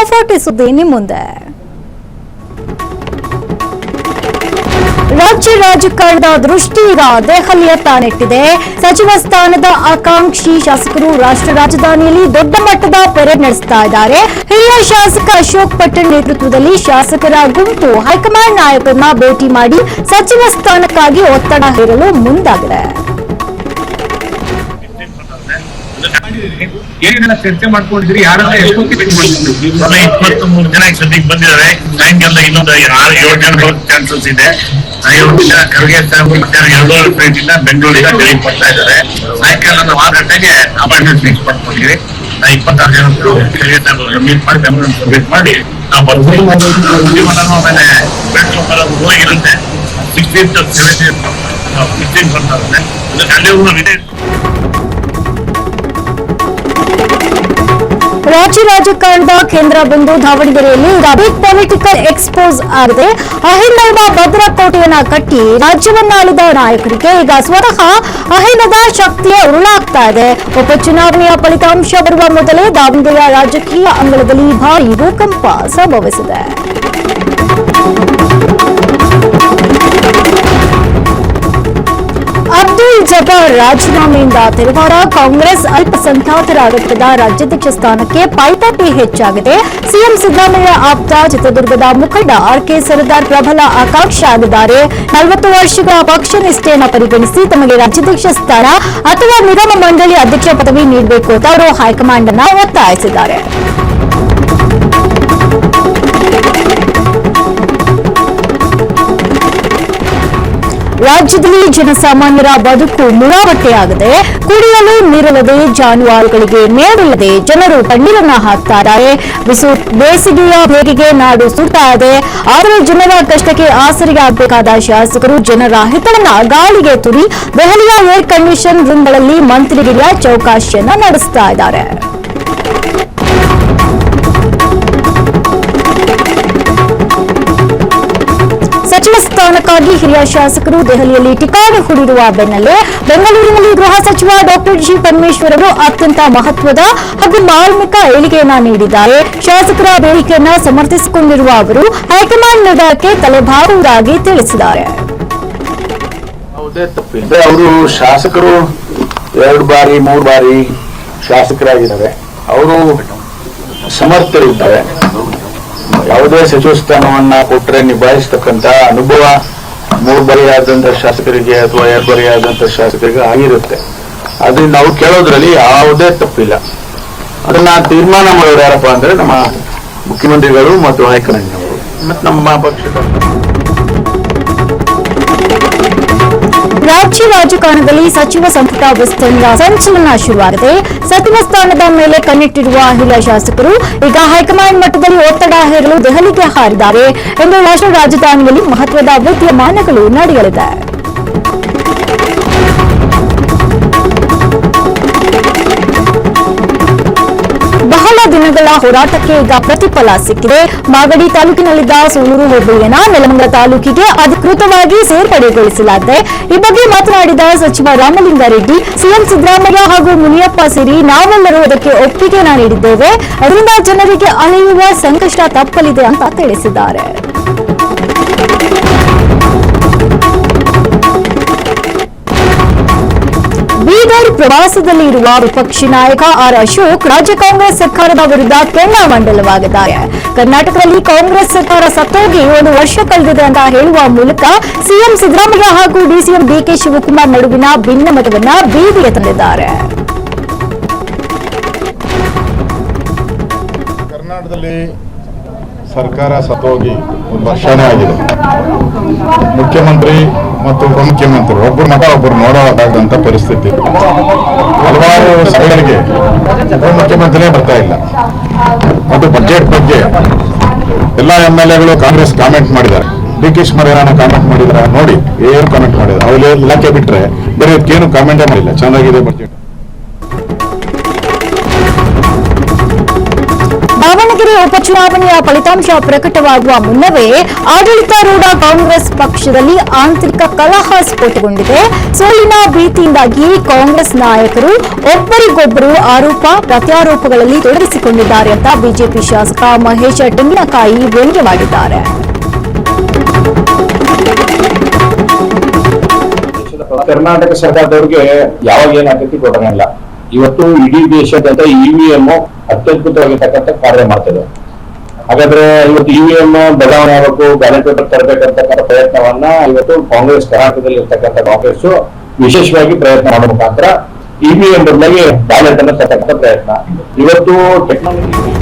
KFOT ಸುದ್ದಿ ನಿಮ್ಮ ಮುಂದೆ. ರಾಜ್ಯ ರಾಜಕಾರಣದ ದೃಷ್ಟಿ ಈಗ ದೆಹಲಿಯತ್ತ ನೆಟ್ಟಿದೆ. ಸಚಿವ ಸ್ಥಾನದ ಆಕಾಂಕ್ಷಿ ಶಾಸಕರು ರಾಷ್ಟ್ರ ರಾಜಧಾನಿಯಲ್ಲಿ ದೊಡ್ಡ ಮಟ್ಟದ ಪೆರೇಡ್ ನಡೆಸ್ತಾ ಇದ್ದಾರೆ. ಹಿರಿಯ ಶಾಸಕ ಅಶೋಕ್ ಪಟ್ಟಣ್ ನೇತೃತ್ವದಲ್ಲಿ ಶಾಸಕರ ಗುಂಪು ಹೈಕಮಾಂಡ್ ನಾಯಕರನ್ನ ಭೇಟಿ ಮಾಡಿ ಸಚಿವ ಸ್ಥಾನಕ್ಕಾಗಿ ಒತ್ತಡ ಹೇರಲು ಮುಂದಾಗಿದೆ. ಚರ್ಚೆ ಮಾಡ್ಕೊಂಡಿದ್ರಿ, ಯಾರೆಲ್ಲ 23 ಜನ ಸದ್ಯಕ್ಕೆ ಬಂದಿದ್ದಾರೆ. ಸಾಯಂಕಾಲ ಇನ್ನೊಂದು 6-7 ಜನ ಬರೋ ಚಾನ್ಸಸ್ ಇದೆ. 7 ಜನ ಖರ್ಗೆ ಸಾಹೇಬ್ 2 ಫ್ಲೈಟ್ ಇಂದ ಬೆಂಗಳೂರಿಗೆ ಡೆಲ್ಲಿಗೆ ಬರ್ತಾ ಇದ್ದಾರೆ. ಸಾಯಂಕಾಲ ನಾವು 6 ಗಂಟೆಗೆ ಅಪಾಯಿಂಟ್ಮೆಂಟ್ ಫಿಕ್ಸ್ ಮಾಡ್ಕೊಂಡಿದ್ವಿ. 26 ಜನ ಖರ್ಗೆ ಸಾಹೇಬ್ ಮೀಟ್ ಮಾಡಿ ಬೆಂಗಳೂರು ಮೀಟ್ ಮಾಡಿ ನಾವು ಬರ್ತೀವಿ. ಆಮೇಲೆ ಹೋಗಿರುತ್ತೆ 16th 17th 15th ಬರ್ತಾ ಇರುತ್ತೆ. ಅಲ್ಲಿ ರಾಜ್ಯ ರಾಜಕಾರಣದ ಕೇಂದ್ರ ಬಿಂದು ದಾವಣಗೆರೆಯಲ್ಲಿ ಬಿಗ್ ಪೊಲಿಟಿಕಲ್ ಎಕ್ಸ್ಪೋಸ್ ಆಗಿದೆ. ಅಹಿಂದದ ಭದ್ರಕೋಟೆಯನ್ನ ಕಟ್ಟಿ ರಾಜ್ಯವನ್ನ ಆಳಿದ ನಾಯಕರಿಗೆ ಈಗ ಸ್ವತಃ ಅಹಿಂದದ ಶಕ್ತಿಯ ಉರುಳಾಗ್ತಾ ಇದೆ. ಉಪಚುನಾವಣೆಯ ಫಲಿತಾಂಶ ಬರುವ ಮೊದಲೇ ದಾವಣಗೆರೆಯ ರಾಜಕೀಯ ಅಂಗಳದಲ್ಲಿ ಭಾರೀ ಭೂಕಂಪ ಸಂಭವಿಸಿದೆ. ಅಬ್ದುಲ್ ಜಬ್ಬಾರ್ ರಾಜೀನಾಮೆಯಿಂದ ತೆರವಾರ ಕಾಂಗ್ರೆಸ್ ಅಲ್ಪಸಂಖ್ಯಾತರ ಆಡಳಿತದ ರಾಜ್ಯಾಧ್ಯಕ್ಷ ಸ್ಥಾನಕ್ಕೆ ಪೈಪೋಟಿ ಹೆಚ್ಚಾಗಿದೆ. ಸಿಎಂ ಸಿದ್ದರಾಮಯ್ಯ ಆಪ್ತ ಚಿತ್ರದುರ್ಗದ ಮುಖಂಡ RK ಸರದಾರ್ ಪ್ರಬಲ ಆಕಾಂಕ್ಷಿ ಆಗಿದ್ದಾರೆ. 40 ವರ್ಷಗಳ ಪಕ್ಷ ನಿಷ್ಠೆಯನ್ನು ಪರಿಗಣಿಸಿ ತಮಗೆ ರಾಜ್ಯಾಧ್ಯಕ್ಷ ಸ್ಥಾನ ಅಥವಾ ನಿಗಮ ಮಂಡಳಿ ಅಧ್ಯಕ್ಷ ಪದವಿ ನೀಡಬೇಕು ಅಂತ ಅವರು ಹೈಕಮಾಂಡ್ ಅನ್ನು ಒತ್ತಾಯಿಸಿದ್ದಾರೆ. ರಾಜ್ಯದಲ್ಲಿ ಜನಸಾಮಾನ್ಯರ ಬದುಕು ಮುರಾವಟ್ಟೆಯಾಗಿದೆ. ಕುಡಿಯಲು ನೀರಿಲ್ಲದೆ, ಜಾನುವಾರುಗಳಿಗೆ ಮೇವಿಲ್ಲದೆ ಜನರು ಕಣ್ಣೀರನ್ನ ಹಾಕ್ತಾರೆ. ಬೇಸಿಗೆಯ ಬೇಗೆಗೆ ನಾಡು ಸುಡ್ತಾ ಇದೆ. ಆದರೆ ಜನರ ಕಷ್ಟಕ್ಕೆ ಆಸರೆಗೆ ಆಗಬೇಕಾದ ಶಾಸಕರು ಜನರ ಹಿತವನ್ನ ಗಾಳಿಗೆ ತುರಿ ದೆಹಲಿಯ ಏರ್ ಕಂಡೀಷನ್ ರೂಮ್ಗಳಲ್ಲಿ ಮಂತ್ರಿಗಿರಿಯ ಚೌಕಾಶಿಯನ್ನ ನಡೆಸ್ತಾ ಇದ್ದಾರೆ. ಸಚಿವ ಸ್ಥಾನಕ್ಕಾಗಿ ಹಿರಿಯ ಶಾಸಕರು ದೆಹಲಿಯಲ್ಲಿ ಠಿಕಾಣಿ ಹೂಡಿರುವ ಬೆನ್ನಲ್ಲೇ ಬೆಂಗಳೂರಿನಲ್ಲಿ ಗೃಹ ಸಚಿವ ಡಾಕ್ಟರ್ ಜಿ ಪರಮೇಶ್ವರ್ ಅವರು ಅತ್ಯಂತ ಮಹತ್ವದ ಹಾಗೂ ಮಾರ್ಮಿಕ ಹೇಳಿಕೆಯನ್ನ ನೀಡಿದ್ದಾರೆ. ಶಾಸಕರ ಬೇಡಿಕೆಯನ್ನ ಸಮರ್ಥಿಸಿಕೊಂಡಿರುವ ಅವರು ಹೈಕಮಾಂಡ್ ನಿರ್ಧಾರಕ್ಕೆ ತಲೆಬಾಗುವುದಾಗಿ ತಿಳಿಸಿದ್ದಾರೆ. ಅವರು ಶಾಸಕರು 2 ಬಾರಿ 3 ಬಾರಿ ಶಾಸಕರಾಗಿದ್ದಾರೆ. ಅವರು ಸಮರ್ಥರಿದ್ದಾರೆ. ಯಾವುದೇ ಸಚಿವ ಸ್ಥಾನವನ್ನ ಕೊಟ್ಟರೆ ನಿಭಾಯಿಸತಕ್ಕಂತ ಅನುಭವ 3 ಬಾರಿ ಆದಂತ ಶಾಸಕರಿಗೆ ಅಥವಾ 2 ಬಾರಿ ಆದಂತ ಶಾಸಕರಿಗೆ ಆಗಿರುತ್ತೆ. ಅದರಿಂದ ನಾವು ಕೇಳೋದ್ರಲ್ಲಿ ಯಾವುದೇ ತಪ್ಪಿಲ್ಲ. ಅದನ್ನ ತೀರ್ಮಾನ ಮಾಡೋರು ಯಾರಪ್ಪ ಅಂದ್ರೆ ನಮ್ಮ ಮುಖ್ಯಮಂತ್ರಿಗಳು ಮತ್ತು ಹೈಕಮಾಂಡ್ನವರು ಮತ್ತು ನಮ್ಮ ಪಕ್ಷದ. ರಾಜ್ಯ ರಾಜಕಾರಣದಲ್ಲಿ ಸಚಿವ ಸಂಪುಟ ವಿಸ್ತರಣೆಯ ಸಂಚಲನ ಶುರುವಾಗಿದೆ. ಸಚಿವ ಸ್ಥಾನದ ಮೇಲೆ ಕಣ್ಣಿಟ್ಟಿರುವ ಹಿರಿಯ ಶಾಸಕರು ಈಗ ಹೈಕಮಾಂಡ್ ಮಟ್ಟದಲ್ಲಿ ಒತ್ತಡ ಹೇರಲು ದೆಹಲಿಗೆ ಹಾರಿದ್ದಾರೆ ಎಂದು ರಾಷ್ಟ್ರ ರಾಜಧಾನಿಯಲ್ಲಿ ಮಹತ್ವದ ವಿದ್ಯಮಾನಗಳು ನಡೆಯಲಿದೆ. ಬಹಳ ದಿನಗಳ ಹೋರಾಟಕ್ಕೆ ಈಗ ಪ್ರತಿಫಲ ಸಿಕ್ಕಿದೆ. ಮಾಗಡಿ ತಾಲೂಕಿನಲ್ಲಿದ್ದ ಸೂಲೂರು ಹೋಬಳಿಯನ್ನ ನೆಲಮಂಗಲ ತಾಲೂಕಿಗೆ ಅಧಿಕೃತವಾಗಿ ಸೇರ್ಪಡೆಗೊಳಿಸಲಾಗಿದೆ. ಈ ಬಗ್ಗೆ ಮಾತನಾಡಿದ ಸಚಿವ ರಾಮಲಿಂಗಾರೆಡ್ಡಿ, ಸಿಎಂ ಸಿದ್ದರಾಮಯ್ಯ ಹಾಗೂ ಮುನಿಯಪ್ಪ ಸೇರಿ ನಾವೆಲ್ಲರೂ ಅದಕ್ಕೆ ಒಪ್ಪಿಗೆಯನ್ನು ನೀಡಿದ್ದೇವೆ. ಅದರಿಂದ ಜನರಿಗೆ ಅಲೆಯುವ ಸಂಕಷ್ಟ ತಪ್ಪಲಿದೆ ಅಂತ ತಿಳಿಸಿದ್ದಾರೆ. ಬೀದರ್ ಪ್ರವಾಸದಲ್ಲಿ ಇರುವ ವಿಪಕ್ಷಿ ನಾಯಕ R ಅಶೋಕ್ ರಾಜ್ಯ ಕಾಂಗ್ರೆಸ್ ಸರ್ಕಾರದ ವಿರುದ್ಧ ಕೆಂಡಾಮಂಡಲವಾಗಿದ್ದಾರೆ. ಕರ್ನಾಟಕದಲ್ಲಿ ಕಾಂಗ್ರೆಸ್ ಸರ್ಕಾರ ಸತ್ತೋಗಿ 1 ವರ್ಷ ಕಳೆದಿದೆ ಅಂತ ಹೇಳುವ ಮೂಲಕ ಸಿಎಂ ಸಿದ್ದರಾಮಯ್ಯ ಹಾಗೂ ಡಿಸಿಎಂ DK ಶಿವಕುಮಾರ್ ನಡುವಿನ ಭಿನ್ನಮತವನ್ನ ಬೀದಿಗೆ ತಂದಿದ್ದಾರೆ. ಕರ್ನಾಟಕದಲ್ಲಿ ಸರ್ಕಾರ ಸತ್ತೋಗಿ 1 ವರ್ಷನೇ ಆಗಿದೆ. ಮುಖ್ಯಮಂತ್ರಿ ಮತ್ತು ಉಪಮುಖ್ಯಮಂತ್ರಿ ಒಬ್ಬರು ಮಗ ಒಬ್ಬರು ನೋಡೋದಾಗದಂತ ಪರಿಸ್ಥಿತಿ. ಹಲವಾರು ಸಭೆಗಳಿಗೆ ಉಪಮುಖ್ಯಮಂತ್ರಿನೇ ಬರ್ತಾ ಇಲ್ಲ. ಮತ್ತು ಬಜೆಟ್ ಬಗ್ಗೆ ಎಲ್ಲ MLAಗಳು ಕಾಂಗ್ರೆಸ್ ಕಾಮೆಂಟ್ ಮಾಡಿದ್ದಾರೆ. DK ಶಿವಕುಮಾರ್ ಕಾಮೆಂಟ್ ಮಾಡಿದ್ರ ನೋಡಿ, ಏನು ಕಾಮೆಂಟ್ ಮಾಡಿದ್ದಾರೆ. ಅವ್ರು ಇಲಾಖೆ ಬಿಟ್ರೆ ಬೇರೆ ಏನು ಕಾಮೆಂಟೇ ಮಾಡಿಲ್ಲ. ಚೆನ್ನಾಗಿದೆ ಬಜೆಟ್. ದಾವಣಗೆರೆ ಉಪಚುನಾವಣೆಯ ಫಲಿತಾಂಶ ಪ್ರಕಟವಾಗುವ ಮುನ್ನವೇ ಆಡಳಿತಾರೂಢ ಕಾಂಗ್ರೆಸ್ ಪಕ್ಷದಲ್ಲಿ ಆಂತರಿಕ ಕಲಹ ಸ್ಫೋಟಗೊಂಡಿದೆ. ಸೋಲಿನ ಭೀತಿಯಿಂದಾಗಿ ಕಾಂಗ್ರೆಸ್ ನಾಯಕರು ಒಬ್ಬರಿಗೊಬ್ಬರು ಆರೋಪ ಪ್ರತ್ಯಾರೋಪಗಳಲ್ಲಿ ತೊಡಗಿಸಿಕೊಂಡಿದ್ದಾರೆ ಅಂತ ಬಿಜೆಪಿ ಶಾಸಕ ಮಹೇಶ ತೆಂಗಿನಕಾಯಿ ವ್ಯಂಗ್ಯವಾಡಿದ್ದಾರೆ. ಕರ್ನಾಟಕ ಸರ್ಕಾರದವ್ರಿಗೆ ಯಾವಾಗ ಏನಾಗ್ತೈತಿ ಗೊತ್ತಾಗಲ್ಲ. ಇವತ್ತು ಇಡೀ ದೇಶದಂತ ಇವಿಎಂ ಅತ್ಯದ್ಭುತವಾಗಿರ್ತಕ್ಕಂಥ ಕಾರ್ಯ ಮಾಡ್ತದೆ. ಹಾಗಾದ್ರೆ ಇವತ್ತು ಇವಿಎಂ ಬದಲಾವಣೆ ಆಗಬೇಕು, ಬ್ಯಾಲೆಟ್ ಪೇಪರ್ ತರಬೇಕಂತಕ್ಕಂಥ ಪ್ರಯತ್ನವನ್ನ ಇವತ್ತು ಕಾಂಗ್ರೆಸ್ ಕರ್ನಾಟಕದಲ್ಲಿ ಇರ್ತಕ್ಕಂಥ ಕಾಂಗ್ರೆಸ್ ವಿಶೇಷವಾಗಿ ಪ್ರಯತ್ನ ಮಾಡೋ ಮುಖಾಂತರ ಇವಿಎಂ ಬದಲಾಗಿ ಬ್ಯಾಲೆಟ್ ಅನ್ನು ತರ್ತಕ್ಕಂಥ ಪ್ರಯತ್ನ. ಇವತ್ತು ಟೆಕ್ನಾಲಜಿ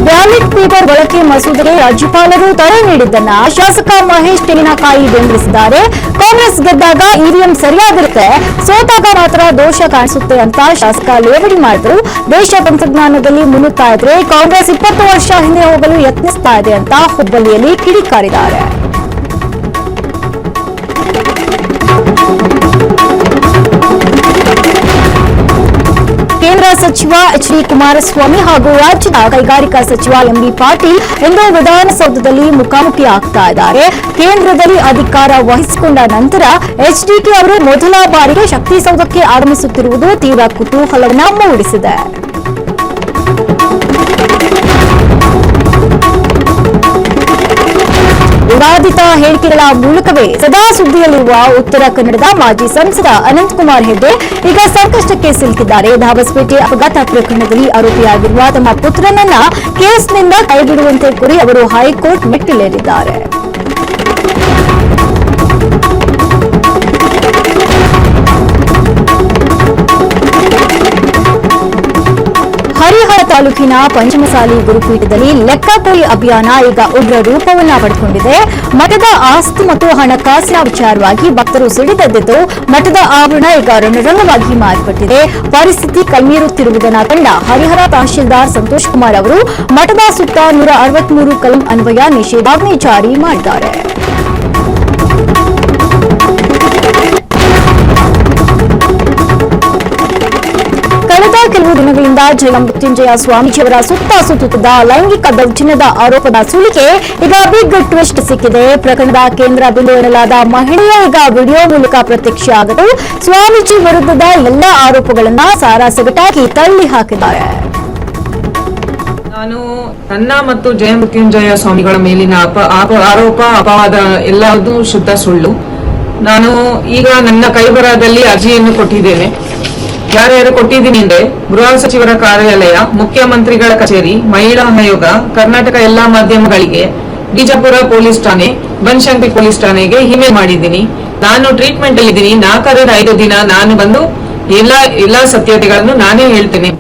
ಬ್ಯಾಲೆಟ್ ಪೇಪರ್ ಬಳಕೆ ಮಸೂದೆಗೆ ರಾಜ್ಯಪಾಲರು ತಡೆ ನೀಡಿದ್ದನ್ನ ಶಾಸಕ ಮಹೇಶ್ ತೆಂಗಿನಕಾಯಿ ಬೆಂಬಲಿಸಿದ್ದಾರೆ. ಕಾಂಗ್ರೆಸ್ ಗೆದ್ದಾಗ ಇವಿಎಂ ಸರಿಯಾಗಿರುತ್ತೆ, ಸೋತಾಗ ಮಾತ್ರ ದೋಷ ಕಾಣಿಸುತ್ತೆ ಅಂತ ಶಾಸಕ ಲೇವಡಿ ಮಾಡಿದ್ರು. ದೇಶ ತಂತ್ರಜ್ಞಾನದಲ್ಲಿ ಮುನ್ನುತ್ತಾ ಇದ್ರೆ ಕಾಂಗ್ರೆಸ್ 20 ವರ್ಷ ಹಿಂದೆ ಹೋಗಲು ಯತ್ನಿಸ್ತಾ ಇದೆ ಅಂತ ಹುಬ್ಬಳ್ಳಿಯಲ್ಲಿ ಕಿಡಿಕಾರಿದ್ದಾರೆ. ಕೇಂದ್ರ ಸಚಿವ ಎಚ್.ಡಿ. ಕುಮಾರಸ್ವಾಮಿ ಹಾಗೂ ರಾಜ್ಯದ ಕೈಗಾರಿಕಾ ಸಚಿವ ಎಂಬಿ ಪಾಟೀಲ್ ಇಂದು ವಿಧಾನಸೌಧದಲ್ಲಿ ಮುಖಾಮುಖಿ ಆಗ್ತಾ ಇದ್ದಾರೆ. ಕೇಂದ್ರದಲ್ಲಿ ಅಧಿಕಾರ ವಹಿಸಿಕೊಂಡ ನಂತರ ಎಚ್ಡಿಕೆ ಅವರು ಮೊದಲ ಬಾರಿಗೆ ಶಕ್ತಿಸೌಧಕ್ಕೆ ಆಗಮಿಸುತ್ತಿರುವುದು ತೀವ್ರ ಕುತೂಹಲವನ್ನು ಮೂಡಿಸಿದೆ. ವಿವಾದಿತ ಹೇಳಿಕೆಗಳ ಮೂಲಕವೇ ಸದಾ ಸುದ್ದಿಯಲ್ಲಿರುವ ಉತ್ತರ ಕನ್ನಡದ ಮಾಜಿ ಸಂಸದ ಅನಂತಕುಮಾರ್ ಹೆಗ್ಡೆ ಈಗ ಸಂಕಷ್ಟಕ್ಕೆ ಸಿಲುಕಿದ್ದಾರೆ. ದಾಬಸ್ಪೇಟೆ ಅಪಘಾತ ಪ್ರಕರಣದಲ್ಲಿ ಆರೋಪಿಯಾಗಿರುವ ತಮ್ಮ ಪುತ್ರನನ್ನ ಕೇಸ್ನಿಂದ ಕೈಬಿಡುವಂತೆ ಕೋರಿ ಅವರು ಹೈಕೋರ್ಟ್ ಮೆಟ್ಟಿಲೇರಿದ್ದಾರೆ. ಹರಿಹರ ತಾಲೂಕಿನ ಪಂಚಮಸಾಲಿ ಗುರುಪೀಠದಲ್ಲಿ ಲೆಕ್ಕಪೋಲಿ ಅಭಿಯಾನ ಈಗ ಉಗ್ರ ರೂಪವನ್ನ ಪಡೆದುಕೊಂಡಿದೆ. ಮಠದ ಆಸ್ತಿ ಮತ್ತು ಹಣಕಾಸಿನ ವಿಚಾರವಾಗಿ ಭಕ್ತರು ಸಿಡಿದೆದ್ದು ಮಠದ ಆವರಣ ಈಗ ರಣರಂಗವಾಗಿ ಮಾರ್ಪಟ್ಟಿದೆ. ಪರಿಸ್ಥಿತಿ ಕೈಮೀರುತ್ತಿರುವುದನ್ನು ಕಂಡ ಹರಿಹರ ತಹಶೀಲ್ದಾರ್ ಸಂತೋಷ್ ಕುಮಾರ್ ಅವರು ಮಠದ ಸುತ್ತ 163 ಕಲಂ ಅನ್ವಯ ನಿಷೇಧಾಜ್ಞೆ ಜಾರಿ ಮಾಡಿದ್ದಾರೆ. ಕಳೆದ ಕೆಲವು ದಿನಗಳಿಂದ ಜಯಮೃತ್ಯುಂಜಯ ಸ್ವಾಮೀಜಿಯವರ ಸುತ್ತ ಸುತ್ತುತ್ತಿದ್ದ ಲೈಂಗಿಕ ದೌರ್ಜನ್ಯದ ಆರೋಪದ ಸುಳಿಗೆ ಈಗ ಬಿಗ್ ಟ್ವಿಸ್ಟ್ ಸಿಕ್ಕಿದೆ. ಪ್ರಕರಣದ ಕೇಂದ್ರ ಬಿಂದು ಎನ್ನಲಾದ ಮಹಿಳೆಯ ಈಗ ವಿಡಿಯೋ ಮೂಲಕ ಪ್ರತ್ಯಕ್ಷ ಆಗಿದ್ದು ಸ್ವಾಮೀಜಿ ವಿರುದ್ಧದ ಎಲ್ಲ ಆರೋಪಗಳನ್ನ ಸಾರಾಸಗಟಾಗಿ ತಳ್ಳಿ ಹಾಕಿದ್ದಾರೆ. ನಾನು ನನ್ನ ಮತ್ತು ಜಯಮೃತ್ಯುಂಜಯ ಸ್ವಾಮಿಗಳ ಮೇಲಿನ ಆರೋಪ ಅಪವಾದ ಎಲ್ಲವೂ ಶುದ್ಧ ಸುಳ್ಳು. ನಾನು ಈಗ ನನ್ನ ಕೈಬರಹದಲ್ಲಿ ಅರ್ಜಿಯನ್ನು ಕೊಟ್ಟಿದ್ದೇನೆ. ಯಾರ್ಯಾರು ಕೊಟ್ಟಿದ್ದೀನಿ ಅಂದ್ರೆ ಗೃಹ ಸಚಿವರ ಕಾರ್ಯಾಲಯ, ಮುಖ್ಯಮಂತ್ರಿಗಳ ಕಚೇರಿ, ಮಹಿಳಾ ಆಯೋಗ, ಕರ್ನಾಟಕ ಎಲ್ಲಾ ಮಾಧ್ಯಮಗಳಿಗೆ, ಬಿಜಾಪುರ ಪೊಲೀಸ್ ಠಾಣೆ, ಬನಶಂಕರಿ ಪೊಲೀಸ್ ಠಾಣೆಗೆ ಇಮೇಲ್ ಮಾಡಿದ್ದೀನಿ. ನಾನು ಟ್ರೀಟ್ಮೆಂಟ್ ಅಲ್ಲಿ ಇದ್ದೀನಿ. 4-5 ದಿನ ನಾನು ಬಂದು ಎಲ್ಲಾ ಸತ್ಯತೆಗಳನ್ನು ನಾನೇ ಹೇಳ್ತೇನೆ.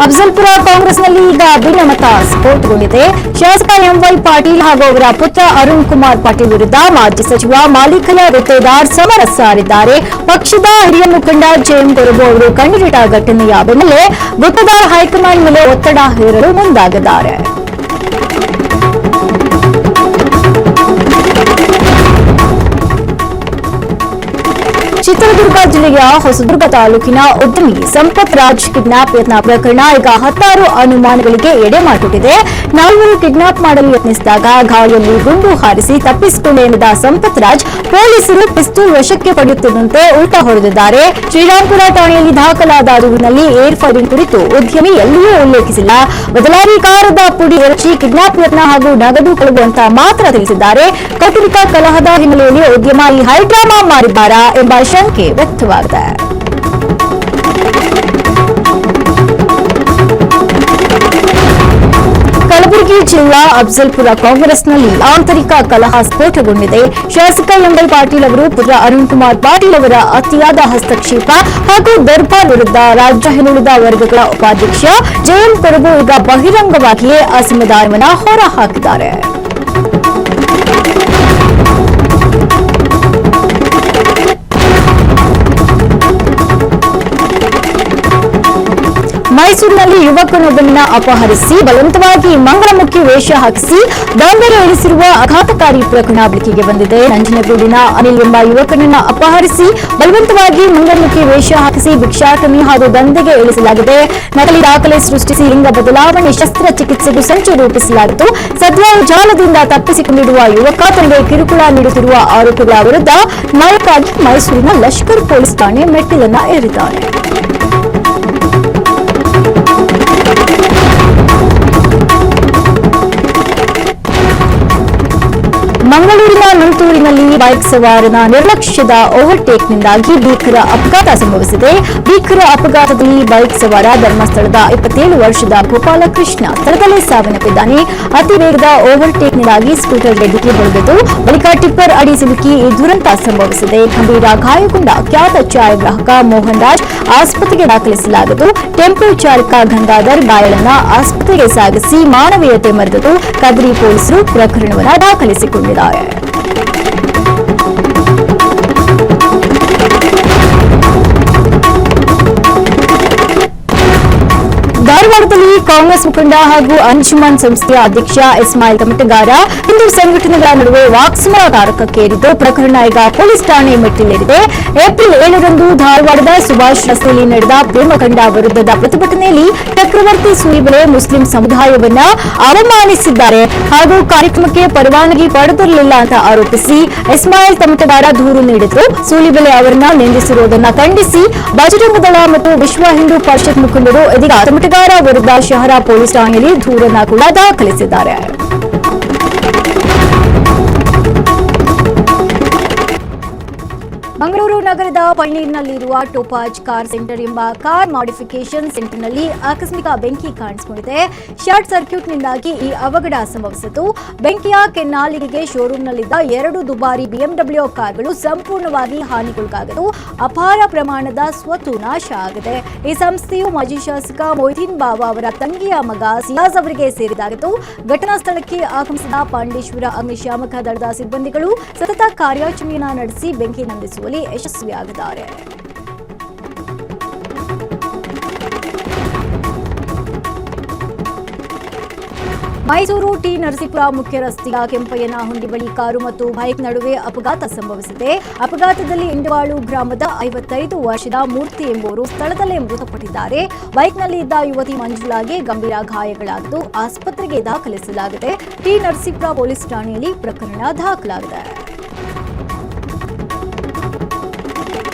ಅಫಜಲ್ಪುರ ಕಾಂಗ್ರೆಸ್ನಲ್ಲಿ ಈಗ ಭಿನ್ನಮತ ಸ್ಫೋಟಗೊಂಡಿದೆ. ಶಾಸಕ ಎಂವೈ ಪಾಟೀಲ್ ಹಾಗೂ ಅವರ ಪುತ್ರ ಅರುಣ್ ಕುಮಾರ್ ಪಾಟೀಲ್ ವಿರುದ್ಧ ಮಾಜಿ ಸಚಿವ ಮಾಲಿಕಯ್ಯ ಗುತ್ತೇದಾರ್ ಸಮರ ಸಾರಿದ್ದಾರೆ. ಪಕ್ಷದ ಹಿರಿಯ ಮುಖಂಡ ಜೆಎಂ ಕೊರಬು ಅವರು ಕಂಡುಹಿಡಿದ ಘಟನೆಯ ಬೆನ್ನಲ್ಲೇ ಗುತ್ತೇದಾರ್ ಹೈಕಮಾಂಡ್ ಮೇಲೆ ಒತ್ತಡ ಹೇರಲು ಮುಂದಾಗಿದ್ದಾರೆ. ಚಿತ್ರದುರ್ಗ ಜಿಲ್ಲೆಯ ಹೊಸದುರ್ಗ ತಾಲೂಕಿನ ಉದ್ಯಮಿ ಸಂಪತ್ ರಾಜ್ ಕಿಡ್ನಾಪ್ ಯತ್ನ ಪ್ರಕರಣ ಈಗ 16 ಅನುಮಾನಗಳಿಗೆ ಎಡೆ ಮಾಡಿಕೊಟ್ಟಿದೆ. 4 ಕಿಡ್ನಾಪ್ ಮಾಡಲು ಯತ್ನಿಸಿದಾಗ ಗಾಳಿಯಲ್ಲಿ ಗುಂಡು ಹಾರಿಸಿ ತಪ್ಪಿಸಿಕೊಂಡು ಎನ್ನಿದ ಸಂಪತ್ ರಾಜ್ ಪೊಲೀಸರು ಪಿಸ್ತೂಲ್ ವಶಕ್ಕೆ ಪಡೆಯುತ್ತಿದ್ದಂತೆ ಉಲ್ಟಾ ಹೊಡೆದಿದ್ದಾರೆ. ಶ್ರೀರಾಂಪುರ ಠಾಣೆಯಲ್ಲಿ ದಾಖಲಾದ ದೂರಿನಲ್ಲಿ ಏರ್ ಫೈರಿಂಗ್ ಕುರಿತು ಉದ್ಯಮಿ ಎಲ್ಲಿಯೂ ಉಲ್ಲೇಖಿಸಿಲ್ಲ. ಬದಲಾಗಿ ಕಾರದ ಪುಡಿ ಎರಚಿ ಕಿಡ್ನಾಪ್ ಯತ್ನ ಹಾಗೂ ನಗದು ಕಳುವು ಅಂತ ಮಾತ್ರ ತಿಳಿಸಿದ್ದಾರೆ. ಕೌಟುಂಬಿಕ ಕಲಹದ ಹಿನ್ನೆಲೆಯಲ್ಲಿ ಉದ್ಯಮ ಈ ಹೈಡ್ರಾಮಾ ಮಾಡಿದ್ದಾರಾ ಎಂಬ ಶಂಕೆ ವ್ಯಕ್ತವಾಗಿದೆ. ಕಲಬುರಗಿ ಜಿಲ್ಲಾ ಅಫಜಲ್ಪುರ ಕಾಂಗ್ರೆಸ್ನಲ್ಲಿ ಆಂತರಿಕ ಕಲಹ ಸ್ಫೋಟಗೊಂಡಿದೆ. ಶಾಸಕ ಎಂವೈ ಪಾಟೀಲ್ ಅವರು ಪುತ್ರ ಅರುಣ್ ಕುಮಾರ್ ಪಾಟೀಲ್ ಅವರ ಅತಿಯಾದ ಹಸ್ತಕ್ಷೇಪ ಹಾಗೂ ದರ್ಬಾರ್ ವಿರುದ್ಧ ರಾಜ್ಯ ಹಿಂದುಳಿದ ವರ್ಗಗಳ ಉಪಾಧ್ಯಕ್ಷ ಜೆಎಂ ಕೊರಬು ಈಗ ಬಹಿರಂಗವಾಗಿಯೇ ಅಸಮಾಧಾನವನ್ನು ಹೊರಹಾಕಿದ್ದಾರೆ. ಮೈಸೂರಿನಲ್ಲಿ ಯುವಕನೊಬ್ಬನನ್ನ ಅಪಹರಿಸಿ ಬಲವಂತವಾಗಿ ಮಂಗಳಮುಖಿ ವೇಷ ಹಾಕಿಸಿ ದಾಂಧಲೆ ಇಳಿಸಿರುವ ಆಘಾತಕಾರಿ ಪ್ರಕರಣ ಬೆಳಕಿಗೆ ಬಂದಿದೆ. ನಂಜನಗೂಡಿನ ಅನಿಲ್ ಎಂಬ ಯುವಕನನ್ನ ಅಪಹರಿಸಿ ಬಲವಂತವಾಗಿ ಮಂಗಳಮುಖಿ ವೇಷ ಹಾಕಿಸಿ ಭಿಕ್ಷಾಟನೆ ಹಾಗೂ ದಂಧೆಗೆ ಇಳಿಸಲಾಗಿದೆ. ನಕಲಿ ದಾಖಲೆ ಸೃಷ್ಟಿಸಿ ಲಿಂಗ ಬದಲಾವಣೆ ಶಸ್ತ್ರಚಿಕಿತ್ಸೆಗೂ ಸಂಚು ರೂಪಿಸಲಾಗಿತ್ತು. ಸದ್ಯ ಜಾಲದಿಂದ ತಪ್ಪಿಸಿಕೊಂಡಿರುವ ಯುವಕ ತನಗೆ ಕಿರುಕುಳ ನೀಡುತ್ತಿರುವ ಆರೋಪಿಗಳ ವಿರುದ್ಧ ನ್ಯಾಯಕ್ಕಾಗಿ ಮೈಸೂರಿನ ಲಷ್ಕರ್ ಪೊಲೀಸ್ ಠಾಣೆ ಮೆಟ್ಟಿಲನ್ನ ಏರಿದ್ದಾರೆ. ಮಂಗಳೂರಿನ ನಂತೂರಿನಲ್ಲಿ ಬೈಕ್ ಸವಾರನ ನಿರ್ಲಕ್ಷ್ಯದ ಓವರ್ಟೇಕ್ನಿಂದಾಗಿ ಭೀಕರ ಅಪಘಾತ ಸಂಭವಿಸಿದೆ. ಭೀಕರ ಅಪಘಾತದಲ್ಲಿ ಬೈಕ್ ಸವಾರ ಧರ್ಮಸ್ಥಳದ 27 ವರ್ಷದ ಗೋಪಾಲಕೃಷ್ಣ ಸ್ಥಳದಲ್ಲೇ ಸಾವನ್ನಪ್ಪಿದ್ದಾನೆ. ಅತಿ ವೇಗದ ಓವರ್ಟೇಕ್ನಿಂದಾಗಿ ಸ್ಕೂಟರ್ಗೆ ಡಿಕ್ಕಿ ಹೊಡೆದಿದ್ದು ಬಳಿಕ ಟಿಪ್ಪರ್ ಅಡಿ ಸಿಲುಕಿ ಈ ದುರಂತ ಸಂಭವಿಸಿದೆ. ಗಂಭೀರ ಗಾಯಗೊಂಡ ಖ್ಯಾತ ಛಾಯಾಗ್ರಾಹಕ ಮೋಹನ್ ರಾಜ್ ಆಸ್ಪತ್ರೆಗೆ ದಾಖಲಿಸಲಾಗಿದ್ದು ಟೆಂಪೋ ಚಾಲಕ ಗಂಗಾಧರ್ ಗಾಯಾಳನ್ನ ಆಸ್ಪತ್ರೆಗೆ ಸಾಗಿಸಿ ಮಾನವೀಯತೆ ಮೆರೆದಿದ್ದು ಕದ್ರಿ ಪೊಲೀಸರು ಪ್ರಕರಣವನ್ನು ದಾಖಲಿಸಿಕೊಂಡಿದ್ದಾರೆ. ಧಾರವಾಡದಲ್ಲಿ ಕಾಂಗ್ರೆಸ್ ಮುಖಂಡ ಹಾಗೂ ಅಂಜುಮನ್ ಸಂಸ್ಥೆಯ ಅಧ್ಯಕ್ಷ ಇಸ್ಮಾಯಿಲ್ ತಮಟಗಾರ ಹಿಂದೂ ಸಂಘಟನೆಗಳ ನಡುವೆ ವಾಕ್ಸಮರಕ್ಕೇರಿದ್ದು ಪ್ರಕರಣ ಈಗ ಪೊಲೀಸ್ ಠಾಣೆ ಮೆಟ್ಟಿಲೇರಿದೆ. ಏಪ್ರಿಲ್ 7ರಂದು ಧಾರವಾಡದ ಸುಭಾಷ್ ರಸ್ತೆಯಲ್ಲಿ ನಡೆದ ಪ್ರೇಮಕಂಡ ವಿರುದ್ಧದ ಪ್ರತಿಭಟನೆಯಲ್ಲಿ ಚಕ್ರವರ್ತಿ ಸೂಲಿಬೆಲೆ ಮುಸ್ಲಿಂ ಸಮುದಾಯವನ್ನ ಅವಮಾನಿಸಿದ್ದಾರೆ ಹಾಗೂ ಕಾರ್ಯಕ್ರಮಕ್ಕೆ ಪರವಾನಗಿ ಪಡೆದಿರಲಿಲ್ಲ ಅಂತ ಆರೋಪಿಸಿ ಇಸ್ಮಾಯಿಲ್ ತಮಟಗಾರ ದೂರು ನೀಡಿದ್ರು. ಸೂಲಿಬೆಲೆ ಅವರನ್ನ ನಿಂದಿಸಿರುವುದನ್ನು ಖಂಡಿಸಿ ಬಜರಂಗ ದಳ ಮತ್ತು ವಿಶ್ವ ಹಿಂದೂ ಪರಿಷತ್ ಮುಖಂಡರು ಇದೀಗ ತಮಟಗಾರ ವಿರುದ್ಧ ಶಹರ ಪೊಲೀಸ್ ಠಾಣೆಯಲ್ಲಿ ದೂರನ್ನ ಕೂಡ ದಾಖಲಿಸಿದ್ದಾರೆ. ಮಂಗಳೂರು ನಗರದ ಪಳ್ನೀರಿನಲ್ಲಿರುವ ಟೋಪಾಜ್ ಕಾರ್ ಸೆಂಟರ್ ಎಂಬ ಕಾರ್ ಮಾಡಿಫಿಕೇಶನ್ ಸೆಂಟರ್ನಲ್ಲಿ ಆಕಸ್ಮಿಕ ಬೆಂಕಿ ಕಾಣಿಸಿಕೊಂಡಿದೆ. ಶಾರ್ಟ್ ಸರ್ಕ್ಯೂಟ್ನಿಂದಾಗಿ ಈ ಅವಘಡ ಸಂಭವಿಸಿತು. ಬೆಂಕಿಯ ಕೆನ್ನಾಲಿಗೆಗೆ ಶೋರೂಮ್ನಲ್ಲಿದ್ದ 2 ದುಬಾರಿ ಬಿಎಂಡಬ್ಲ್ಯೂ ಕಾರ್ಗಳು ಸಂಪೂರ್ಣವಾಗಿ ಹಾನಿಗೊಳಗಾಗಿದ್ದು ಅಪಾರ ಪ್ರಮಾಣದ ಸ್ವತ್ತು ನಾಶ ಆಗಿದೆ. ಈ ಸಂಸ್ಥೆಯು ಮಾಜಿ ಶಾಸಕ ಮೊಯ್ದೀನ್ ಬಾವಾ ಅವರ ತಂಗಿಯ ಮಗ ಸಿಯಾಜ್ ಅವರಿಗೆ ಸೇರಿದಾಗಿತ್ತು. ಘಟನಾ ಸ್ಥಳಕ್ಕೆ ಆಗಮಿಸಿದ ಪಾಂಡೇಶ್ವರ ಅಗ್ನಿಶಾಮಕ ದಳದ ಸಿಬ್ಬಂದಿಗಳು ಸತತ ಕಾರ್ಯಾಚರಣೆಯನ್ನು ನಡೆಸಿ ಬೆಂಕಿ ನಂದಿಸುವಲ್ಲಿ ಯಶಸ್ವಿಯಾಗಿದ್ದಾರೆ. ಮೈಸೂರು ಟಿ ನರಸೀಪುರ ಮುಖ್ಯ ರಸ್ತೆಯ ಕೆಂಪಯ್ಯನಹುಂಡಿ ಬಳಿ ಕಾರು ಮತ್ತು ಬೈಕ್ ನಡುವೆ ಅಪಘಾತ ಸಂಭವಿಸಿದೆ. ಅಪಘಾತದಲ್ಲಿ ಇಂಡವಾಳು ಗ್ರಾಮದ 55 ವರ್ಷದ ಮೂರ್ತಿ ಎಂಬುವರು ಸ್ಥಳದಲ್ಲೇ ಮೃತಪಟ್ಟಿದ್ದಾರೆ. ಬೈಕ್ನಲ್ಲಿ ಇದ್ದ ಯುವತಿ ಮಂಜುಳಾಗೆ ಗಂಭೀರ ಗಾಯಗಳಾಗಿದ್ದು ಆಸ್ಪತ್ರೆಗೆ ದಾಖಲಿಸಲಾಗಿದೆ. ಟಿ ನರಸೀಪುರ ಪೊಲೀಸ್ ಠಾಣೆಯಲ್ಲಿ ಪ್ರಕರಣ ದಾಖಲಾಗಿದೆ.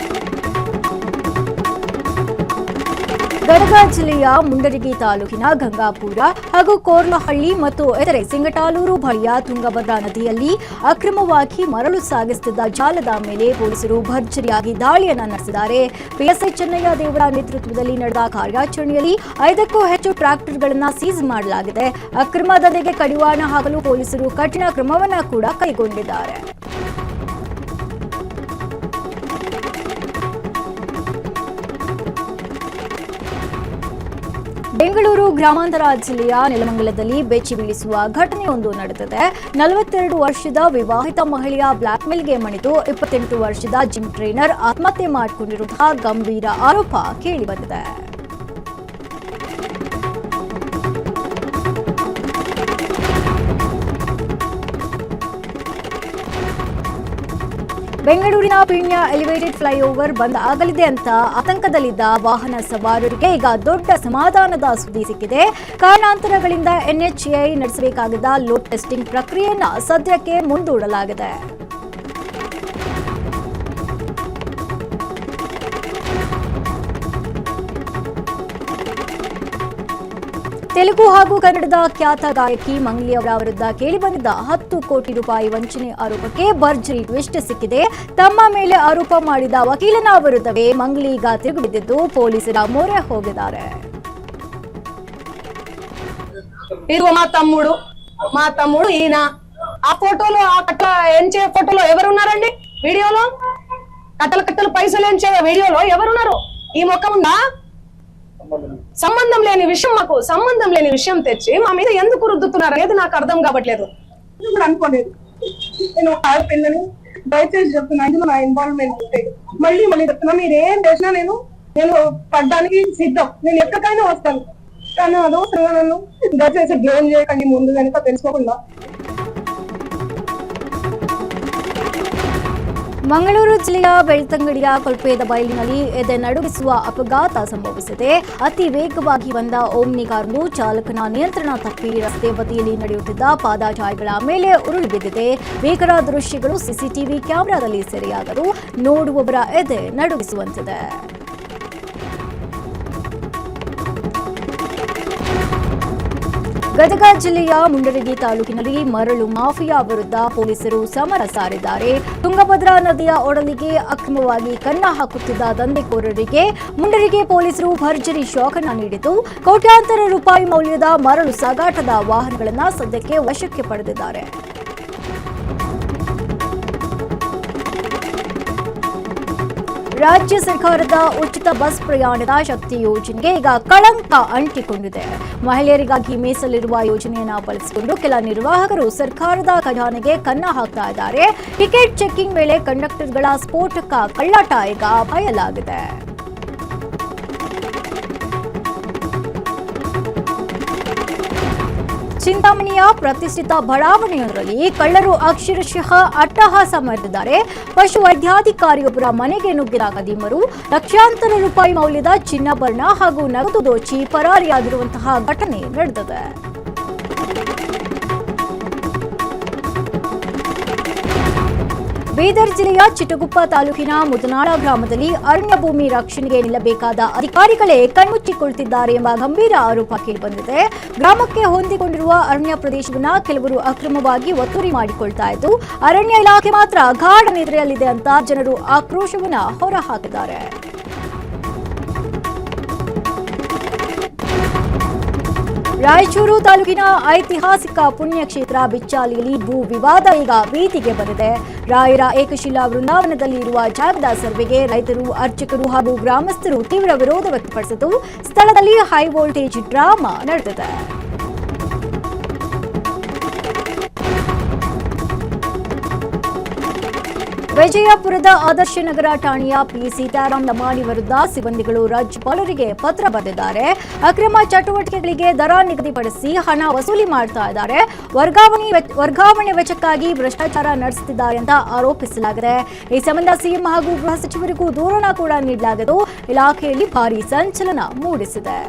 ಗದಗ ಜಿಲ್ಲೆಯ ಮುಂಡರಗಿ ತಾಲೂಕಿನ ಗಂಗಾಪುರ ಹಾಗೂ ಕೋರ್ಲಹಳ್ಳಿ ಮತ್ತು ಇತರೆ ಸಿಂಗಟಾಲೂರು ಬಳಿಯ ತುಂಗಭದ್ರಾ ನದಿಯಲ್ಲಿ ಅಕ್ರಮವಾಗಿ ಮರಳು ಸಾಗಿಸುತ್ತಿದ್ದ ಜಾಲದ ಮೇಲೆ ಪೊಲೀಸರು ಭರ್ಜರಿಯಾಗಿ ದಾಳಿಯನ್ನು ನಡೆಸಿದ್ದಾರೆ. ಪಿಎಸ್ಐ ಚೆನ್ನಯ್ಯ ದೇವರ ನೇತೃತ್ವದಲ್ಲಿ ನಡೆದ ಕಾರ್ಯಾಚರಣೆಯಲ್ಲಿ 5ಕ್ಕೂ ಹೆಚ್ಚು ಟ್ರ್ಯಾಕ್ಟರ್ಗಳನ್ನು ಸೀಸ್ ಮಾಡಲಾಗಿದೆ. ಅಕ್ರಮ ದಂಧೆಗೆ ಕಡಿವಾಣ ಹಾಕಲು ಪೊಲೀಸರು ಕಠಿಣ ಕ್ರಮವನ್ನು ಕೂಡ ಕೈಗೊಂಡಿದ್ದಾರೆ. ಬೆಂಗಳೂರು ಗ್ರಾಮಾಂತರ ಜಿಲ್ಲೆಯ ನೆಲಮಂಗಲದಲ್ಲಿ ಬೆಚ್ಚಿ ಬೀಳಿಸುವ ಘಟನೆಯೊಂದು ನಡೆದಿದೆ. 42 ವರ್ಷದ ವಿವಾಹಿತ ಮಹಿಳೆಯ ಬ್ಲಾಕ್ಮೇಲ್ಗೆ ಮಣಿದು 28 ವರ್ಷದ ಜಿಮ್ ಟ್ರೈನರ್ ಆತ್ಮಹತ್ಯೆ ಮಾಡಿಕೊಂಡಿರುವಂತಹ ಗಂಭೀರ ಆರೋಪ ಕೇಳಿಬಂದಿದೆ. ಬೆಂಗಳೂರಿನ ಪೀಣ್ಯ ಎಲಿವೇಟೆಡ್ ಫ್ಲೈಓವರ್ ಬಂದ್ ಆಗಲಿದೆ ಅಂತ ಆತಂಕದಲ್ಲಿದ್ದ ವಾಹನ ಸವಾರರಿಗೆ ಈಗ ದೊಡ್ಡ ಸಮಾಧಾನದ ಸುದ್ದಿ ಸಿಕ್ಕಿದೆ. ಕಾರಣಾಂತರಗಳಿಂದ ಎನ್ಎಚ್ಎಐ ನಡೆಸಬೇಕಾಗಿದ್ದ ಲೋಡ್ ಟೆಸ್ಟಿಂಗ್ ಪ್ರಕ್ರಿಯೆಯನ್ನು ಸದ್ಯಕ್ಕೆ ಮುಂದೂಡಲಾಗಿದೆ. ತೆಲುಗು ಹಾಗೂ ಕನ್ನಡದ ಖ್ಯಾತ ಗಾಯಕಿ ಮಂಗ್ಲಿ ಅವರ ವಿರುದ್ಧ ಕೇಳಿಬಂದಿದ್ದ 10 ಕೋಟಿ ರೂಪಾಯಿ ವಂಚನೆ ಆರೋಪಕ್ಕೆ ಭರ್ಜರಿ ಟ್ವಿಸ್ಟ್ ಸಿಕ್ಕಿದೆ. ತಮ್ಮ ಮೇಲೆ ಆರೋಪ ಮಾಡಿದ ವಕೀಲನ ವಿರುದ್ಧವೇ ಮಂಗ್ಲಿ ಈಗ ತಿರುಗಿ ಬಿದ್ದಿದ್ದು ಪೊಲೀಸರ ಮೊರೆ ಹೋಗಿದ್ದಾರೆ. ఇది మా తమ్ముడు ఈయన. ఆ ఫోటోలో ఆ కట్ట ఎంచే ఫోటోలో ఎవరున్నారండి? వీడియోలో కట్టలు పైసలు ఎంచే వీడియోలో ఎవరున్నారు? ఈ ముఖం ఉందా? సంబంధం లేని విషయం, మాకు సంబంధం లేని విషయం తెచ్చి మా మీద ఎందుకు రుద్దుతున్నారు అనేది నాకు అర్థం కావట్లేదు. అనుకోలేదు, నేను ఒక ఆడపిల్లని దయచేసి చెప్తున్నా, ఇందులో నా ఇన్వాల్వ్మెంట్ ఉంటే మళ్ళీ చెప్తున్నా, మీరు ఏం చేసినా నేను నేను పడ్డానికి సిద్ధం, నేను ఎక్కడికైనా వస్తాను. కానీ అనవసరంగా నన్ను దయచేసి బ్లేమ్ చేయకండి, ముందు వెనుక తెలుసుకోకుండా. ಮಂಗಳೂರು ಜಿಲ್ಲೆಯ ಬೆಳ್ತಂಗಡಿಯ ಕೊಲ್ಪೇದ ಬಯಲಿನಲ್ಲಿ ಎದೆ ನಡುಗಿಸುವ ಅಪಘಾತ ಸಂಭವಿಸಿದೆ. ಅತಿ ವೇಗವಾಗಿ ಬಂದ ಓಮ್ನಿ ಕಾರು ಚಾಲಕನ ನಿಯಂತ್ರಣ ತಪ್ಪಿ ರಸ್ತೆ ಬದಿಯಲ್ಲಿ ನಡೆಯುತ್ತಿದ್ದ ಪಾದಚಾರಿಗಳ ಮೇಲೆ ಉರುಳಿ ಬಿದ್ದಿದೆ. ಭೀಕರ ದೃಶ್ಯಗಳು ಸಿಸಿಟಿವಿ ಕ್ಯಾಮೆರಾದಲ್ಲಿ ಸೆರೆಯಾದರೂ ನೋಡುವವರ ಎದೆ ನಡುಗಿಸುವಂತಿದೆ. ಗದಗ ಜಿಲ್ಲೆಯ ಮುಂಡರಗಿ ತಾಲೂಕಿನಲ್ಲಿ ಮರಳು ಮಾಫಿಯಾ ವಿರುದ್ಧ ಪೊಲೀಸರು ಸಮರ ಸಾರಿದ್ದಾರೆ. ತುಂಗಭದ್ರಾ ನದಿಯ ಒಡಲಿಗೆ ಅಕ್ರಮವಾಗಿ ಕನ್ನ ಹಾಕುತ್ತಿದ್ದ ದಂಧೆಕೋರರಿಗೆ ಮುಂಡರಗಿ ಪೊಲೀಸರು ಭರ್ಜರಿ ಶಾಕ್ ಅನ್ನು ನೀಡಿದ್ದು, ಕೋಟ್ಯಾಂತರ ರೂಪಾಯಿ ಮೌಲ್ಯದ ಮರಳು ಸಾಗಾಟದ ವಾಹನಗಳನ್ನು ಸದ್ಯಕ್ಕೆ ವಶಕ್ಕೆ ಪಡೆದಿದ್ದಾರೆ. ರಾಜ್ಯ ಸರ್ಕಾರದ ಉಚಿತ ಬಸ್ ಪ್ರಯಾಣದ ಶಕ್ತಿ ಯೋಜನೆಗೆ ಈಗ ಕಳಂಕ ಅಂಟಿಕೊಂಡಿದೆ. ಮಹಿಳೆಯರಿಗಾಗಿ ಮೀಸಲಿರುವ ಯೋಜನೆಯನ್ನು ಬಳಸಿಕೊಂಡು ಕೆಲ ನಿರ್ವಾಹಕರು ಸರ್ಕಾರದ ಖಜಾನೆಗೆ ಕನ್ನ ಹಾಕ್ತಾ ಇದ್ದಾರೆ. ಟಿಕೆಟ್ ಚೆಕಿಂಗ್ ವೇಳೆ ಕಂಡಕ್ಟರ್ಗಳ ಸ್ಫೋಟಕ ಕಳ್ಳಾಟ ಈಗ ಬಯಲಾಗಿದೆ. ಚಿಂತಾಮಣಿಯ ಪ್ರತಿಷ್ಠಿತ ಬಡಾವಣೆಯೊಂದರಲ್ಲಿ ಕಳ್ಳರು ಅಕ್ಷರಶಃ ಅಟ್ಟಹಾಸ ಮೆರೆದಿದ್ದಾರೆ. ಪಶು ವೈದ್ಯಾಧಿಕಾರಿಯೊಬ್ಬರ ಮನೆಗೆ ನುಗ್ಗಿದ ಕದೀಮರು ಲಕ್ಷಾಂತರ ರೂಪಾಯಿ ಮೌಲ್ಯದ ಚಿನ್ನಾಭರಣ ಹಾಗೂ ನಗದು ದೋಚಿ ಪರಾರಿಯಾಗಿರುವಂತಹ ಘಟನೆ ನಡೆದಿದೆ. ಬೀದರ್ ಜಿಲ್ಲೆಯ ಚಿಟಗುಪ್ಪ ತಾಲೂಕಿನ ಮುದನಾಳ ಗ್ರಾಮದಲ್ಲಿ ಅರಣ್ಯ ಭೂಮಿ ರಕ್ಷಣೆಗೆ ನಿಲ್ಲಬೇಕಾದ ಅಧಿಕಾರಿಗಳೇ ಕಣ್ಮುಚ್ಚಿಕೊಳ್ಳುತ್ತಿದ್ದಾರೆ ಎಂಬ ಗಂಭೀರ ಆರೋಪ ಕೇಳಿಬಂದಿದೆ. ಗ್ರಾಮಕ್ಕೆ ಹೊಂದಿಕೊಂಡಿರುವ ಅರಣ್ಯ ಪ್ರದೇಶವನ್ನ ಕೆಲವರು ಅಕ್ರಮವಾಗಿ ಒತ್ತುವರಿ ಮಾಡಿಕೊಳ್ತಾ ಇದ್ದು, ಅರಣ್ಯ ಇಲಾಖೆ ಮಾತ್ರ ಗಾಢ ನಿದ್ರೆಯಲ್ಲಿದೆ ಅಂತ ಜನರು ಆಕ್ರೋಶವನ್ನ ಹೊರಹಾಕಿದ್ದಾರೆ. ರಾಯಚೂರು ತಾಲೂಕಿನ ಐತಿಹಾಸಿಕ ಪುಣ್ಯಕ್ಷೇತ್ರ ಬಿಚ್ಚಾಲಿಯಲ್ಲಿ ಭೂ ವಿವಾದ ಈಗ ಬೀದಿಗೆ ಬಂದಿದೆ. ರಾಯರ ಏಕಶಿಲಾ ವೃಂದಾವನದಲ್ಲಿ ಇರುವ ಜಾಗದ ಸರ್ವೆಗೆ ರೈತರು, ಅರ್ಚಕರು ಹಾಗೂ ಗ್ರಾಮಸ್ಥರು ತೀವ್ರ ವಿರೋಧ ವ್ಯಕ್ತಪಡಿಸಿದ್ದು, ಸ್ಥಳದಲ್ಲಿ ಹೈ ವೋಲ್ಟೇಜ್ ಡ್ರಾಮಾ ನಡೆದಿದೆ. ವಿಜಯಪುರದ ಆದರ್ಶ ನಗರ ಠಾಣೆಯ ಪಿ ಸೀತಾರಾಮ್ ಲಮಾಣಿ ವಿರುದ್ಧ ಸಿಬ್ಬಂದಿಗಳು ರಾಜ್ಯಪಾಲರಿಗೆ ಪತ್ರ ಬರೆದಿದ್ದಾರೆ. ಅಕ್ರಮ ಚಟುವಟಿಕೆಗಳಿಗೆ ದರ ನಿಗದಿಪಡಿಸಿ ಹಣ ವಸೂಲಿ ಮಾಡ್ತಾ ಇದ್ದಾರೆ. ವರ್ಗಾವಣೆ ವೆಚ್ಚಕ್ಕಾಗಿ ಭ್ರಷ್ಟಾಚಾರ ನಡೆಸುತ್ತಿದ್ದಾರೆ ಅಂತ ಆರೋಪಿಸಲಾಗಿದೆ. ಈ ಸಂಬಂಧ ಸಿಎಂ ಹಾಗೂ ಗೃಹ ಸಚಿವರಿಗೂ ದೂರಣ ಕೂಡ ನೀಡಲಾಗಿದ್ದು, ಇಲಾಖೆಯಲ್ಲಿ ಭಾರೀ ಸಂಚಲನ ಮೂಡಿಸಿದೆ.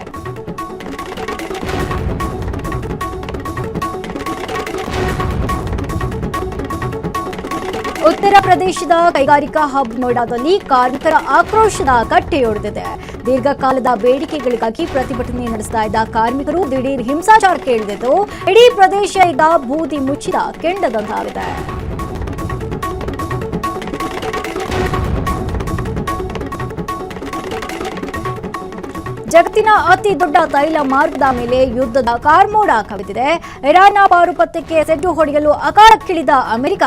ಉತ್ತರ ಪ್ರದೇಶದ ಕೈಗಾರಿಕಾ ಹಬ್ ನೋಯ್ಡಾದಲ್ಲಿ ಕಾರ್ಮಿಕರ ಆಕ್ರೋಶದ ಕಟ್ಟೆಯೊಡೆದಿದೆ. ದೀರ್ಘಕಾಲದ ಬೇಡಿಕೆಗಳಿಗಾಗಿ ಪ್ರತಿಭಟನೆ ನಡೆಸ್ತಾ ಇದ್ದ ಕಾರ್ಮಿಕರು ದಿಢೀರ್ ಹಿಂಸಾಚಾರಕ್ಕೆ ಇಳಿದಿದ್ದು, ಇಡೀ ಪ್ರದೇಶ ಈಗ ಬೂದಿ ಮುಚ್ಚಿದ ಕೆಂಡದಂತಾಗಿದೆ. ಜಗತ್ತಿನ ಅತಿ ದೊಡ್ಡ ತೈಲ ಮಾರ್ಗದ ಮೇಲೆ ಯುದ್ಧದ ಕಾರ್ಮೋಡ ಕವಿದಿದೆ. ಇರಾನ್ನ ಪಾರುಪತ್ಯಕ್ಕೆ ಸೆಡ್ಡು ಹೊಡೆಯಲು ಅಖಾಡಕ್ಕಿಳಿದ ಅಮೆರಿಕ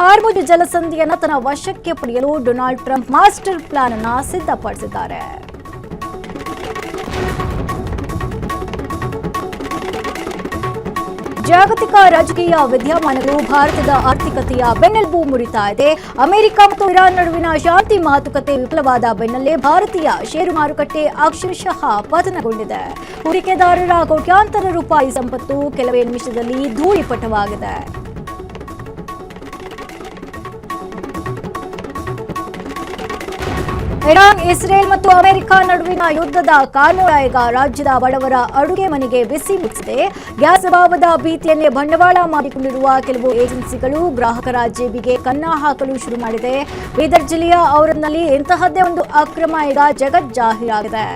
ಹಾರ್ಮುಜ್ ಜಲಸಂಧಿಯನ್ನು ತನ್ನ ವಶಕ್ಕೆ ಪಡೆಯಲು ಡೊನಾಲ್ಡ್ ಟ್ರಂಪ್ ಮಾಸ್ಟರ್ ಪ್ಲಾನ್ ಅನ್ನು ಸಿದ್ಧಪಡಿಸಿದ್ದಾರೆ. ಜಾಗತಿಕ ರಾಜಕೀಯ ವಿದ್ಯಮಾನಗಳು ಭಾರತದ ಆರ್ಥಿಕತೆಯ ಬೆನ್ನೆಲುಬು ಮುರಿತಾ ಇದೆ. ಅಮೆರಿಕ ಮತ್ತು ಇರಾನ್ ನಡುವಿನ ಶಾಂತಿ ಮಾತುಕತೆ ವಿಫಲವಾದ ಬೆನ್ನಲ್ಲೇ ಭಾರತೀಯ ಷೇರು ಮಾರುಕಟ್ಟೆ ಅಕ್ಷರಶಃ ಪತನಗೊಂಡಿದೆ. ಹೂಡಿಕೆದಾರರ ಕೋಟ್ಯಾಂತರ ರೂಪಾಯಿ ಸಂಪತ್ತು ಕೆಲವೇ ನಿಮಿಷದಲ್ಲಿ ಧೂಳಿಪಟವಾಗಿದೆ. ಇರಾನ್, ಇಸ್ರೇಲ್ ಮತ್ತು ಅಮೆರಿಕ ನಡುವಿನ ಯುದ್ಧದ ಕಾರ್ಮೋಡ ಈಗ ರಾಜ್ಯದ ಬಡವರ ಅಡುಗೆ ಮನೆಗೆ ಬಿಸಿ ಮುಟ್ಟಿಸಿದೆ. ಗ್ಯಾಸ್ ಅಭಾವದ ಭೀತಿಯನ್ನೇ ಬಂಡವಾಳ ಮಾಡಿಕೊಂಡಿರುವ ಕೆಲವು ಏಜೆನ್ಸಿಗಳು ಗ್ರಾಹಕರ ಜೇಬಿಗೆ ಕನ್ನ ಹಾಕಲು ಶುರು ಮಾಡಿದೆ. ಬೀದರ್ ಜಿಲ್ಲೆಯ ಔರದ್ನಲ್ಲಿ ಇಂತಹದ್ದೇ ಒಂದು ಅಕ್ರಮ ಈಗ ಜಗಜ್ಜಾಹೀರಾಗಿದೆ.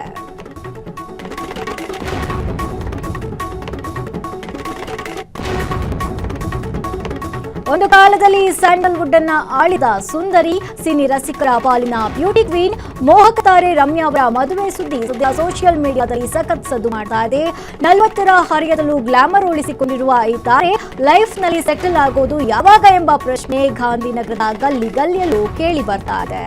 ಒಂದು ಕಾಲದಲ್ಲಿ ಸ್ಯಾಂಡಲ್ವುಡ್ ಅನ್ನ ಆಳಿದ ಸುಂದರಿ, ಸಿನಿ ರಸಿಕರ ಪಾಲಿನ ಬ್ಯೂಟಿ ಕ್ವೀನ್, ಮೋಹಕ ತಾರೆ ರಮ್ಯಾ ಅವರ ಮದುವೆ ಸುದ್ದಿ ಸದ್ಯ ಸೋಷಿಯಲ್ ಮೀಡಿಯಾದಲ್ಲಿ ಸಖತ್ ಸದ್ದು ಮಾಡ್ತಾ ಇದೆ. 40ರ ಹರೆಯದಲ್ಲೂ ಗ್ಲಾಮರ್ ಉಳಿಸಿಕೊಂಡಿರುವ ಈ ತಾರೆ ಲೈಫ್ ನಲ್ಲಿ ಸೆಟಲ್ ಆಗೋದು ಯಾವಾಗ ಎಂಬ ಪ್ರಶ್ನೆ ಗಾಂಧಿನಗರದ ಗಲ್ಲಿ ಗಲ್ಲಿಯಲ್ಲೂ ಕೇಳಿ ಬರ್ತಾ ಇದೆ.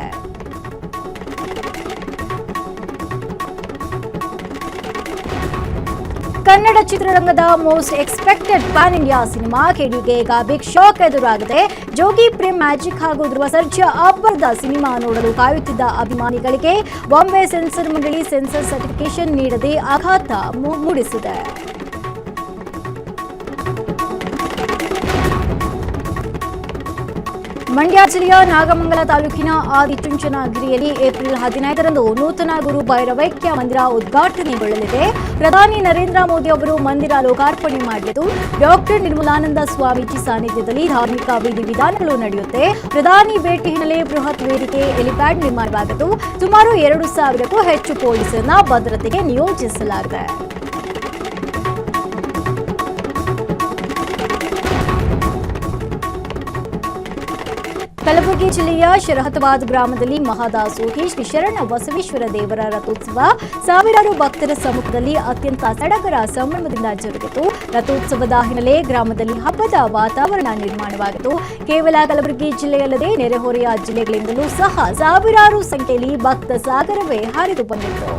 ಕನ್ನಡ ಚಿತ್ರರಂಗದ most expected pan India cinema ಕೆಡಿಗೆ ಈಗ ಬಿಗ್ ಶಾಕ್ ಎದುರಾಗಿದೆ. ಜೋಗಿ ಪ್ರೇಮ್ ಮ್ಯಾಜಿಕ್ ಹಾಗೂ ಧ್ರುವ ಸರ್ಜಾ ಅಬ್ಬರದ ಸಿನಿಮಾ ನೋಡಲು ಕಾಯುತ್ತಿದ್ದ ಅಭಿಮಾನಿಗಳಿಗೆ ಬಾಂಬೆ ಸೆನ್ಸರ್ ಮಂಡಳಿ ಸೆನ್ಸರ್ ಸರ್ಟಿಫಿಕೇಶನ್ ನೀಡದೆ ಆಘಾತ ಮೂಡಿಸಿದೆ. ಮಂಡ್ಯ ಜಿಲ್ಲೆಯ ನಾಗಮಂಗಲ ತಾಲೂಕಿನ ಆದಿಚುಂಚನಗಿರಿಯಲ್ಲಿ ಏಪ್ರಿಲ್ 15ರಂದು ನೂತನ ಗುರು ಭೈರವೈಕ್ಯ ಮಂದಿರ ಉದ್ಘಾಟನೆಗೊಳ್ಳಲಿದೆ. ಪ್ರಧಾನಿ ನರೇಂದ್ರ ಮೋದಿ ಅವರು ಮಂದಿರ ಲೋಕಾರ್ಪಣೆ ಮಾಡಿದ್ದು ಡಾಕ್ಟರ್ ನಿರ್ಮಲಾನಂದ ಸ್ವಾಮೀಜಿ ಸಾನ್ನಿಧ್ಯದಲ್ಲಿ ಧಾರ್ಮಿಕ ವಿಧಿವಿಧಾನಗಳು ನಡೆಯುತ್ತೆ. ಪ್ರಧಾನಿ ಭೇಟಿ ಹಿನ್ನೆಲೆ ಬೃಹತ್ ವೇದಿಕೆ ಹೆಲಿಪ್ಯಾಡ್ ನಿರ್ಮಾಣವಾಗಿದ್ದು ಸುಮಾರು 2,000ಕ್ಕೂ ಹೆಚ್ಚು ಪೊಲೀಸರನ್ನ ಭದ್ರತೆಗೆ ನಿಯೋಜಿಸಲಾಗಿದೆ. ಕಲಬುರಗಿ ಜಿಲ್ಲೆಯ ಶರಹತವಾದ್ ಗ್ರಾಮದಲ್ಲಿ ಮಹಾದಾಸೋಹಿ ಶ್ರೀ ಶರಣ ಬಸವೇಶ್ವರ ದೇವರ ರಥೋತ್ಸವ ಸಾವಿರಾರು ಭಕ್ತರ ಸಮ್ಮುಖದಲ್ಲಿ ಅತ್ಯಂತ ಸಡಗರ ಸಂಭ್ರಮದಿಂದ ಜರುಗಿತು. ರಥೋತ್ಸವದ ಹಿನ್ನೆಲೆ ಗ್ರಾಮದಲ್ಲಿ ಹಬ್ಬದ ವಾತಾವರಣ ನಿರ್ಮಾಣವಾಗಿತ್ತು. ಕೇವಲ ಕಲಬುರಗಿ ಜಿಲ್ಲೆಯಲ್ಲದೆ ನೆರೆಹೊರೆಯ ಜಿಲ್ಲೆಗಳಿಂದಲೂ ಸಹ ಸಾವಿರಾರು ಸಂಖ್ಯೆಯಲ್ಲಿ ಭಕ್ತ ಸಾಗರವೇ ಹರಿದು ಬಂದಿತ್ತು.